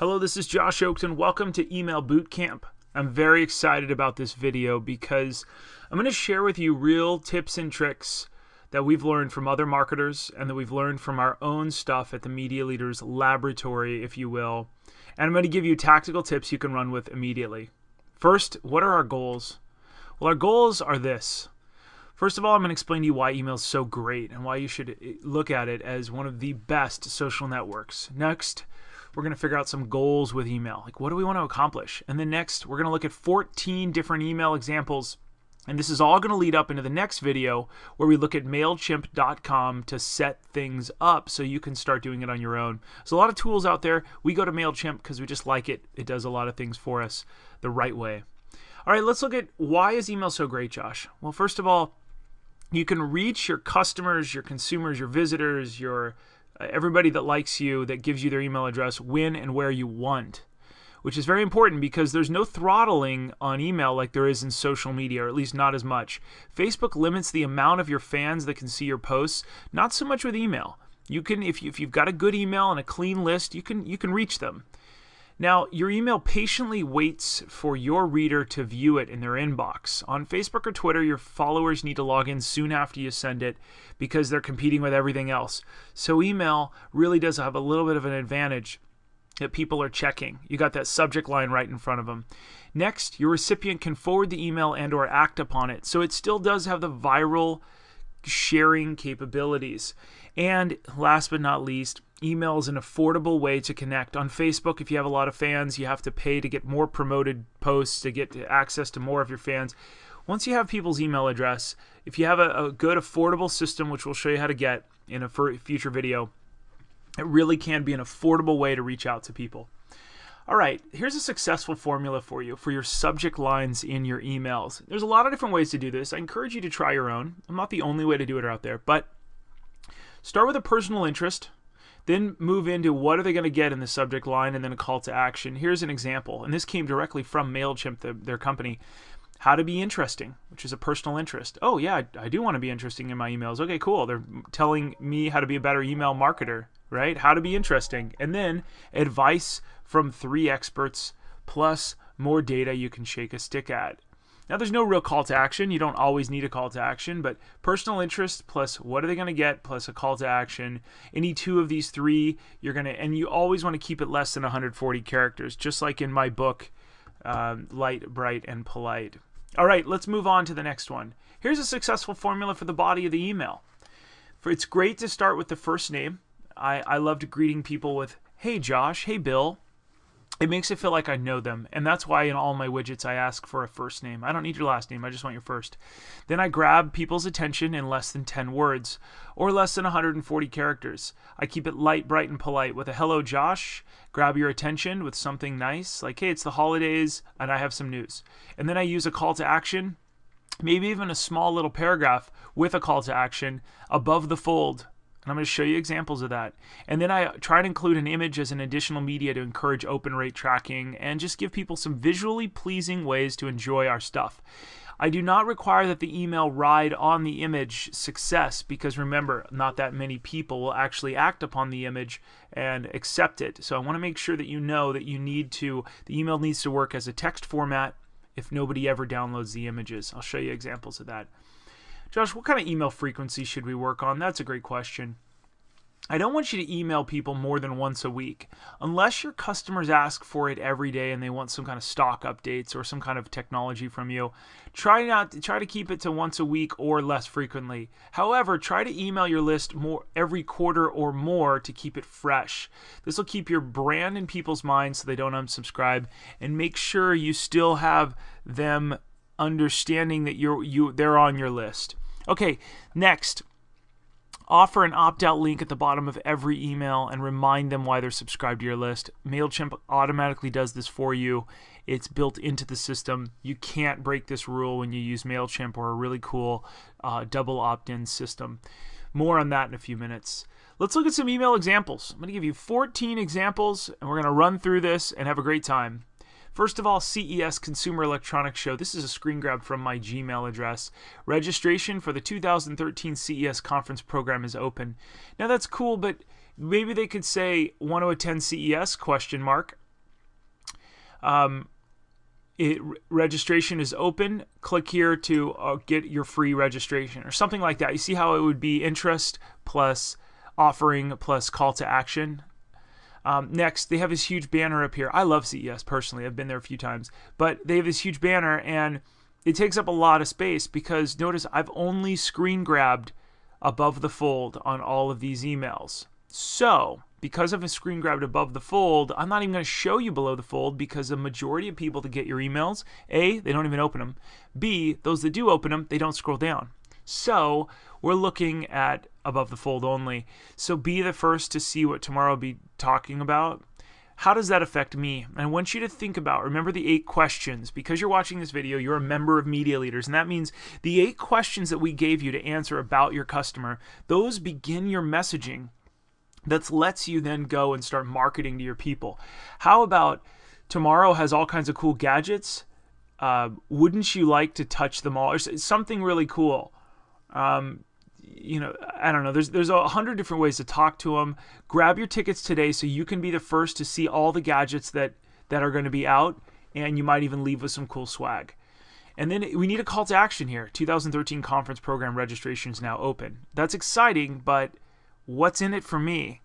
Hello, this is Josh Oakton. Welcome to Email Bootcamp. I'm very excited about this video because I'm going to share with you real tips and tricks that we've learned from other marketers and that we've learned from our own stuff at the Media Leaders Laboratory, if you will. And I'm going to give you tactical tips you can run with immediately. First, what are our goals? Well, our goals are this. First of all, I'm going to explain to you why email is so great and why you should look at it as one of the best social networks. Next, we're going to figure out some goals with email. Like, what do we want to accomplish? And then next, we're going to look at 14 different email examples. And this is all going to lead up into the next video where we look at MailChimp.com to set things up so you can start doing it on your own. There's a lot of tools out there. We go to MailChimp because we just like it. It does a lot of things for us the right way. All right, let's look at why is email so great, Josh? Well, first of all, you can reach your customers, your consumers, your visitors, your everybody that likes you, that gives you their email address, when and where you want, which is very important because there's no throttling on email like there is in social media, or at least not as much. Facebook limits the amount of your fans that can see your posts, not so much with email. You can, if you've got a good email and a clean list, you can reach them. Now, your email patiently waits for your reader to view it in their inbox. On Facebook or Twitter, your followers need to log in soon after you send it because they're competing with everything else. So email really does have a little bit of an advantage that people are checking. You got that subject line right in front of them. Next, your recipient can forward the email and or act upon it. So it still does have the viral sharing capabilities. And last but not least, email is an affordable way to connect. On Facebook, if you have a lot of fans, you have to pay to get more promoted posts, to get access to more of your fans. Once you have people's email address, if you have a good affordable system, which we'll show you how to get in a future video, it really can be an affordable way to reach out to people. All right, here's a successful formula for you for your subject lines in your emails. There's a lot of different ways to do this. I encourage you to try your own. I'm not the only way to do it out there, but start with a personal interest. Then move into what are they going to get in the subject line, and then a call to action. Here's an example, and this came directly from MailChimp, their company. How to be interesting, which is a personal interest. Oh yeah, I do want to be interesting in my emails. Okay, cool. They're telling me how to be a better email marketer, right? How to be interesting. And then advice from 3 experts plus more data you can shake a stick at. Now, there's no real call to action. You don't always need a call to action, but personal interest plus what are they going to get plus a call to action. Any 2 of these 3, you're going to, and you always want to keep it less than 140 characters, just like in my book, Light, Bright, and Polite. All right, let's move on to the next one. Here's a successful formula for the body of the email. It's great to start with the first name. I loved greeting people with, hey Josh, hey Bill. It makes it feel like I know them, and that's why in all my widgets I ask for a first name. I don't need your last name, I just want your first. Then I grab people's attention in less than 10 words, or less than 140 characters. I keep it light, bright, and polite with a hello Josh, grab your attention with something nice, like hey, it's the holidays, and I have some news. And then I use a call to action, maybe even a small little paragraph with a call to action above the fold. And I'm going to show you examples of that. And then I try to include an image as an additional media to encourage open rate tracking and just give people some visually pleasing ways to enjoy our stuff. I do not require that the email ride on the image success because remember, not that many people will actually act upon the image and accept it. So I want to make sure that you know that the email needs to work as a text format if nobody ever downloads the images. I'll show you examples of that. Josh, what kind of email frequency should we work on? That's a great question. I don't want you to email people more than once a week. Unless your customers ask for it every day and they want some kind of stock updates or some kind of technology from you, try to keep it to once a week or less frequently. However, try to email your list more every quarter or more to keep it fresh. This will keep your brand in people's minds so they don't unsubscribe, and make sure you still have them understanding that they're on your list. Okay, next, offer an opt-out link at the bottom of every email and remind them why they're subscribed to your list. MailChimp automatically does this for you. It's built into the system. You can't break this rule when you use MailChimp or a really cool double opt-in system. More on that in a few minutes. Let's look at some email examples. I'm going to give you 14 examples, and we're going to run through this and have a great time. First of all, CES Consumer Electronics Show. This is a screen grab from my Gmail address. Registration for the 2013 CES conference program is open. Now that's cool, but maybe they could say, want to attend CES, question mark. registration is open. Click here to get your free registration or something like that. You see how it would be interest plus offering plus call to action. Next, they have this huge banner up here. I love CES personally. I've been there a few times, but they have this huge banner and it takes up a lot of space because notice I've only screen grabbed above the fold on all of these emails. So because I've screen grabbed above the fold, I'm not even going to show you below the fold because the majority of people that get your emails, A, they don't even open them. B, those that do open them, they don't scroll down. So we're looking at above the fold only. So be the first to see what tomorrow will be talking about. How does that affect me? And I want you to think about, remember the 8 questions. Because you're watching this video, you're a member of Media Leaders, and that means the 8 questions that we gave you to answer about your customer, those begin your messaging. That lets you then go and start marketing to your people. How about tomorrow has all kinds of cool gadgets? Wouldn't you like to touch them all? Or something really cool. You know, I don't know. There's 100 different ways to talk to them. Grab your tickets today so you can be the first to see all the gadgets that are going to be out, and you might even leave with some cool swag. And then we need a call to action here. 2013 conference program registration is now open. That's exciting, but what's in it for me?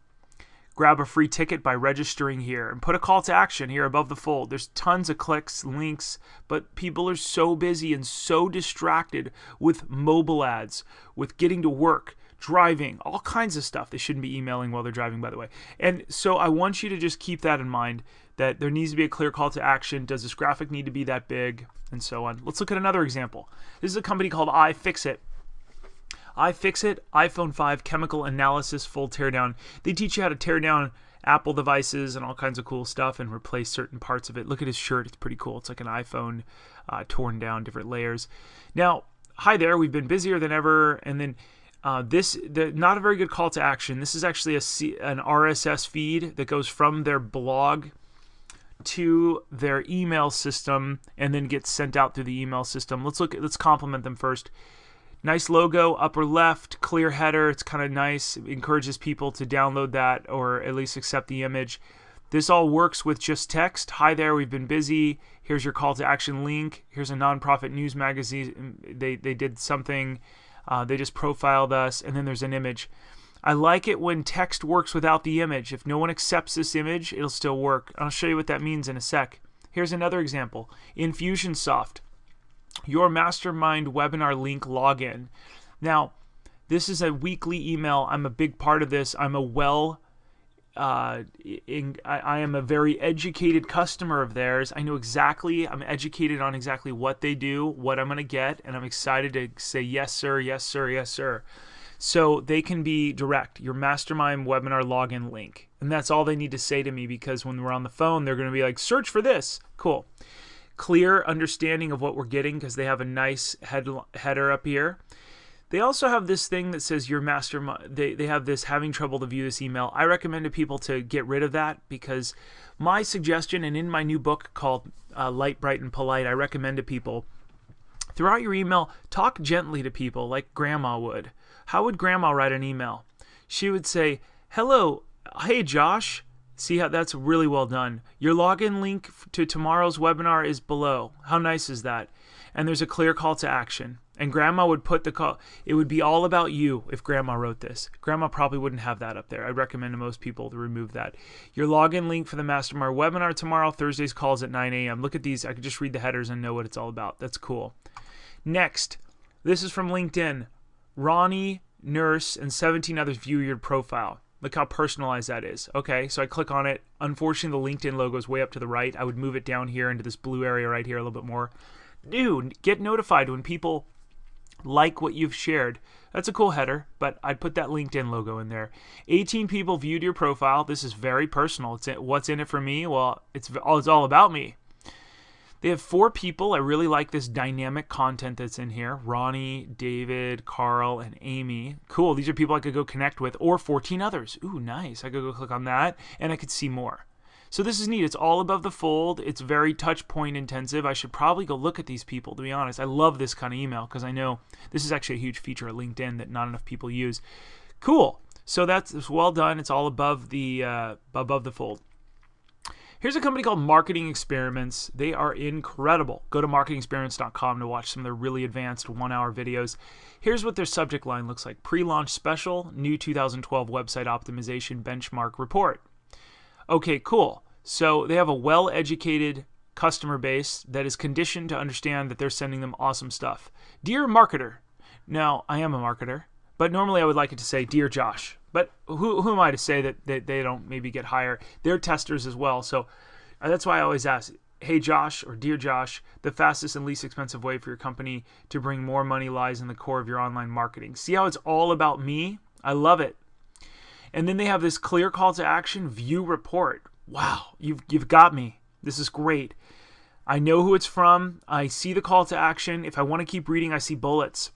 Grab a free ticket by registering here and put a call to action here above the fold. There's tons of clicks, links, but people are so busy and so distracted with mobile ads, with getting to work, driving, all kinds of stuff. They shouldn't be emailing while they're driving, by the way. And so I want you to just keep that in mind, that there needs to be a clear call to action. Does this graphic need to be that big? And so on. Let's look at another example. This is a company called iFixit. iFixit, iPhone 5 chemical analysis full teardown. They teach you how to tear down Apple devices and all kinds of cool stuff and replace certain parts of it. Look at his shirt. It's pretty cool. It's like an iPhone torn down, different layers. Now, hi there. We've been busier than ever. And then not a very good call to action. This is actually an RSS feed that goes from their blog to their email system and then gets sent out through the email system. Let's compliment them first. Nice logo, upper left, clear header. It's kind of nice. It encourages people to download that or at least accept the image. This all works with just text. Hi there, we've been busy. Here's your call to action link. Here's a nonprofit news magazine. They did something. They just profiled us, and then there's an image. I like it when text works without the image. If no one accepts this image, it'll still work. I'll show you what that means in a sec. Here's another example. Infusionsoft. Your mastermind webinar link login. Now, this is a weekly email. I'm a big part of this. I'm I am a very educated customer of theirs. I know exactly, I'm educated on exactly what they do, what I'm going to get, and I'm excited to say yes, sir, yes, sir, yes, sir. So they can be direct, your mastermind webinar login link. And that's all they need to say to me because when we're on the phone, they're going to be like, search for this. Cool. Clear understanding of what we're getting because they have a nice header up here. They also have this thing that says your mastermind. They have this having trouble to view this email. I recommend to people to get rid of that because my suggestion, and in my new book called Light, Bright, and Polite, I recommend to people throughout your email, talk gently to people like Grandma would. How would Grandma write an email? She would say, hello, hey Josh. See how that's really well done. Your login link to tomorrow's webinar is below. How nice is that? And there's a clear call to action. And Grandma would put the call. It would be all about you if Grandma wrote this. Grandma probably wouldn't have that up there. I'd recommend to most people to remove that. Your login link for the Mastermind webinar tomorrow. Thursday's calls at 9 a.m. Look at these. I could just read the headers and know what it's all about. That's cool. Next, this is from LinkedIn. Ronnie, nurse, and 17 others view your profile. Look how personalized that is. Okay, so I click on it. Unfortunately, the LinkedIn logo is way up to the right. I would move it down here into this blue area right here a little bit more. Dude, get notified when people like what you've shared. That's a cool header, but I'd put that LinkedIn logo in there. 18 people viewed your profile. This is very personal. What's in it for me? Well, it's all about me. They have 4 people. I really like this dynamic content that's in here. Ronnie, David, Carl, and Amy. Cool. These are people I could go connect with, or 14 others. Ooh, nice. I could go click on that, and I could see more. So this is neat. It's all above the fold. It's very touch point intensive. I should probably go look at these people, to be honest. I love this kind of email because I know this is actually a huge feature at LinkedIn that not enough people use. Cool. So it's well done. It's all above the fold. Here's a company called Marketing Experiments. They are incredible. Go to marketingexperiments.com to watch some of their really advanced 1-hour videos. Here's what their subject line looks like. Pre-launch special, new 2012 website optimization benchmark report. Okay, cool. So they have a well-educated customer base that is conditioned to understand that they're sending them awesome stuff. Dear marketer. Now, I am a marketer, but normally I would like it to say, Dear Josh. But who am I to say that they don't maybe get higher? They're testers as well. So that's why I always ask, hey Josh or Dear Josh, the fastest and least expensive way for your company to bring more money lies in the core of your online marketing. See how it's all about me? I love it. And then they have this clear call to action, view report. Wow, you've got me. This is great. I know who it's from. I see the call to action. If I want to keep reading, I see bullets.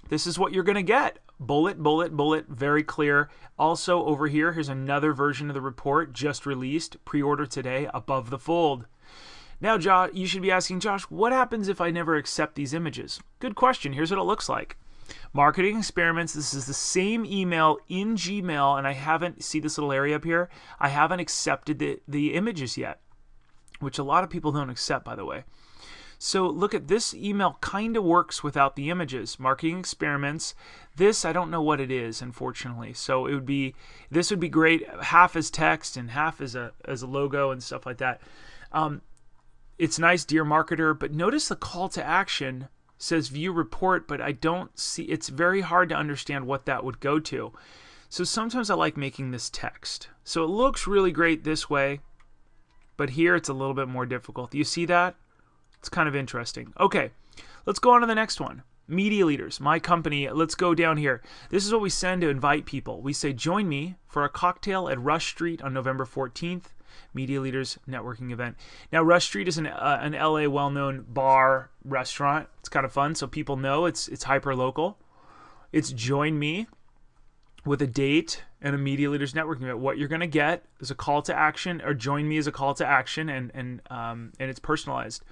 This is what you're going to get. Bullet, bullet, bullet, very clear. Also over here, here's another version of the report just released. Pre-order today, above the fold. Now, Josh, you should be asking, Josh, what happens if I never accept these images? Good question. Here's what it looks like. Marketing Experiments, this is the same email in Gmail, and I haven't, see this little area up here? I haven't accepted the images yet, which a lot of people don't accept, by the way. So look at this email, kind of works without the images. Marketing Experiments. This, I don't know what it is, unfortunately. So this would be great, half as text and half as a logo and stuff like that. It's nice, Dear Marketer, but notice the call to action says view report, but I don't see, it's very hard to understand what that would go to. So sometimes I like making this text. So it looks really great this way, but here it's a little bit more difficult. Do you see that? It's kind of interesting. Okay, let's go on to the next one. Media Leaders, my company. Let's go down here. This is what we send to invite people. We say, join me for a cocktail at Rush Street on November 14th. Media Leaders networking event. Now, Rush Street is an LA well-known bar restaurant. It's kind of fun, so people know it's hyper local. It's join me with a date and a Media Leaders networking event. What you're going to get is a call to action, or join me as a call to action, and it's personalized.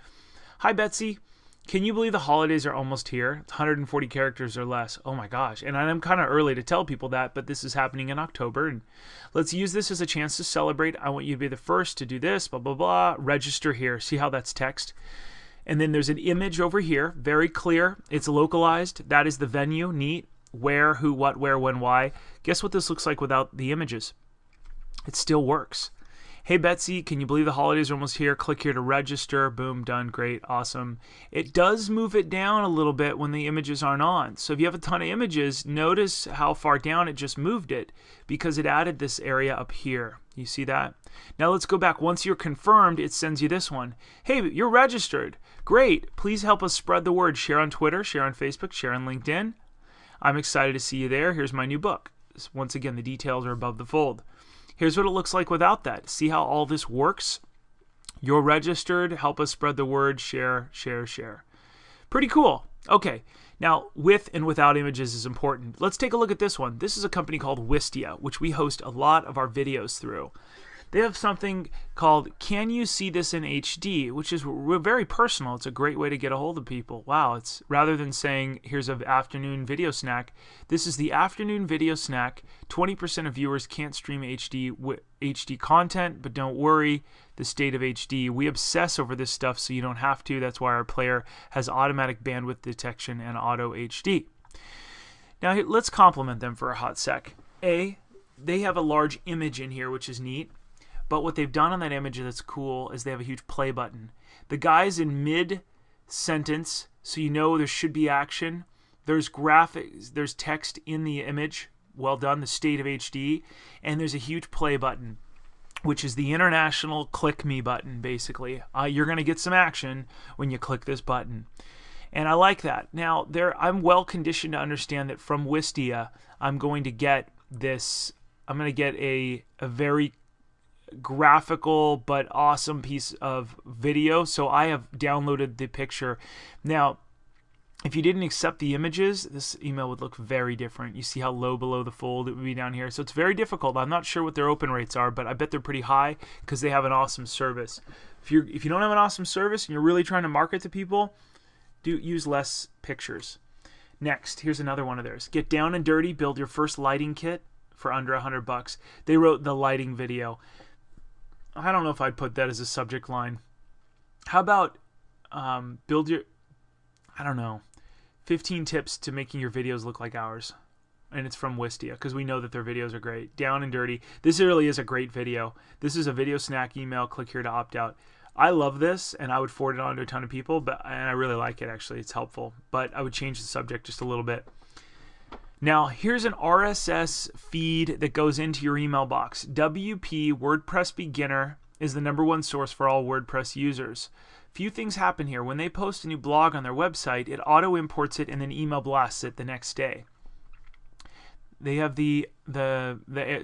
Hi, Betsy. Can you believe the holidays are almost here? It's 140 characters or less. Oh my gosh. And I'm kind of early to tell people that, but this is happening in October. And let's use this as a chance to celebrate. I want you to be the first to do this, blah, blah, blah. Register here. See how that's text? And then there's an image over here. Very clear. It's localized. That is the venue. Neat. Where, who, what, where, when, why. Guess what this looks like without the images? It still works. Hey Betsy, can you believe the holidays are almost here? Click here to register. Boom, done, great, awesome. It does move it down a little bit when the images aren't on. So if you have a ton of images, notice how far down it just moved it because it added this area up here. You see that? Now let's go back. Once you're confirmed, it sends you this one. Hey, you're registered. Great. Please help us spread the word. Share on Twitter, share on Facebook, share on LinkedIn. I'm excited to see you there. Here's my new book. Once again, the details are above the fold. Here's what it looks like without that. See how all this works? You're registered. Help us spread the word. Share, share, share. Pretty cool. Okay. Now, with and without images is important. Let's take a look at this one. This is a company called Wistia, which we host a lot of our videos through. They have something called Can You See This in HD, which is very personal. It's a great way to get a hold of people. Wow, it's rather than saying here's an afternoon video snack, this is the afternoon video snack. 20% of viewers can't stream HD content, but don't worry, the state of HD. We obsess over this stuff so you don't have to. That's why our player has automatic bandwidth detection and auto HD. Now let's compliment them for a hot sec. They have a large image in here, which is neat. But what they've done on that image that's cool is they have a huge play button. The guy's in mid-sentence, so you know there should be action. There's graphics, there's text in the image. Well done, the state of HD. And there's a huge play button, which is the international click me button, basically. You're going to get some action when you click this button. And I like that. Now, I'm well conditioned to understand that from Wistia, I'm going to get this, I'm going to get a very graphical but awesome piece of video. So I have downloaded the picture. Now, if you didn't accept the images, this email would look very different. You see how low below the fold it would be down here. So it's very difficult. I'm not sure what their open rates are, but I bet they're pretty high because they have an awesome service. If you don't have an awesome service and you're really trying to market to people, use less pictures. Next, here's another one of theirs. Get down and dirty, build your first lighting kit for under $100. They wrote the lighting video. I don't know if I'd put that as a subject line. How about build your, I don't know, 15 tips to making your videos look like ours. And it's from Wistia, because we know that their videos are great. Down and dirty. This really is a great video. This is a video snack email. Click here to opt out. I love this, and I would forward it on to a ton of people, and I really like it, actually. It's helpful. But I would change the subject just a little bit. Now, here's an RSS feed that goes into your email box. WP WordPress Beginner is the #1 source for all WordPress users. Few things happen here. When they post a new blog on their website, it auto imports it and then email blasts it the next day. They have the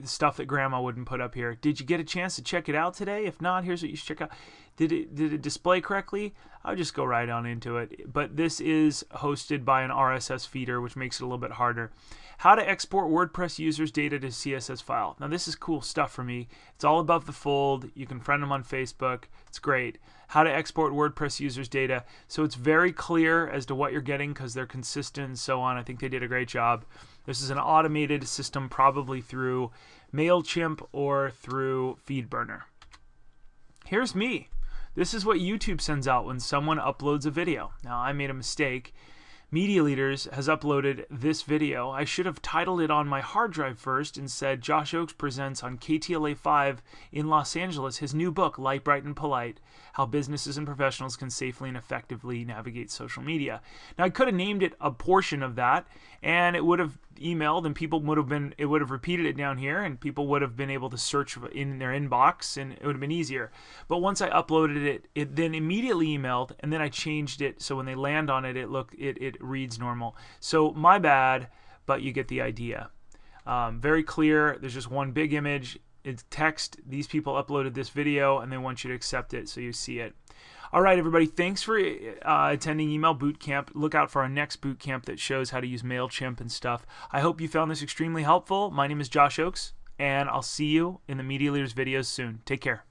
stuff that Grandma wouldn't put up here. Did you get a chance to check it out today? If not, here's what you should check out. Did it display correctly? I'll just go right on into it. But this is hosted by an RSS feeder, which makes it a little bit harder. How to export WordPress users' data to CSS file. Now this is cool stuff for me. It's all above the fold. You can friend them on Facebook. It's great. How to export WordPress users' data. So it's very clear as to what you're getting because they're consistent and so on. I think they did a great job. This is an automated system, probably through MailChimp or through FeedBurner. Here's me. This is what YouTube sends out when someone uploads a video. Now, I made a mistake. Media Leaders has uploaded this video. I should have titled it on my hard drive first and said, Josh Oakes presents on KTLA 5 in Los Angeles his new book, Light, Bright, and Polite, How Businesses and Professionals Can Safely and Effectively Navigate Social Media. Now, I could have named it a portion of that, and it would have emailed, and people would have been, it would have repeated it down here, and people would have been able to search in their inbox, and it would have been easier. But once I uploaded it, it then immediately emailed, and then I changed it so when they land on it, it reads normal. So my bad, but you get the idea. Very clear. There's just one big image. It's text. These people uploaded this video, and they want you to accept it so you see it. All right, everybody, thanks for attending Email Bootcamp. Look out for our next bootcamp that shows how to use MailChimp and stuff. I hope you found this extremely helpful. My name is Josh Oakes, and I'll see you in the Media Leaders videos soon. Take care.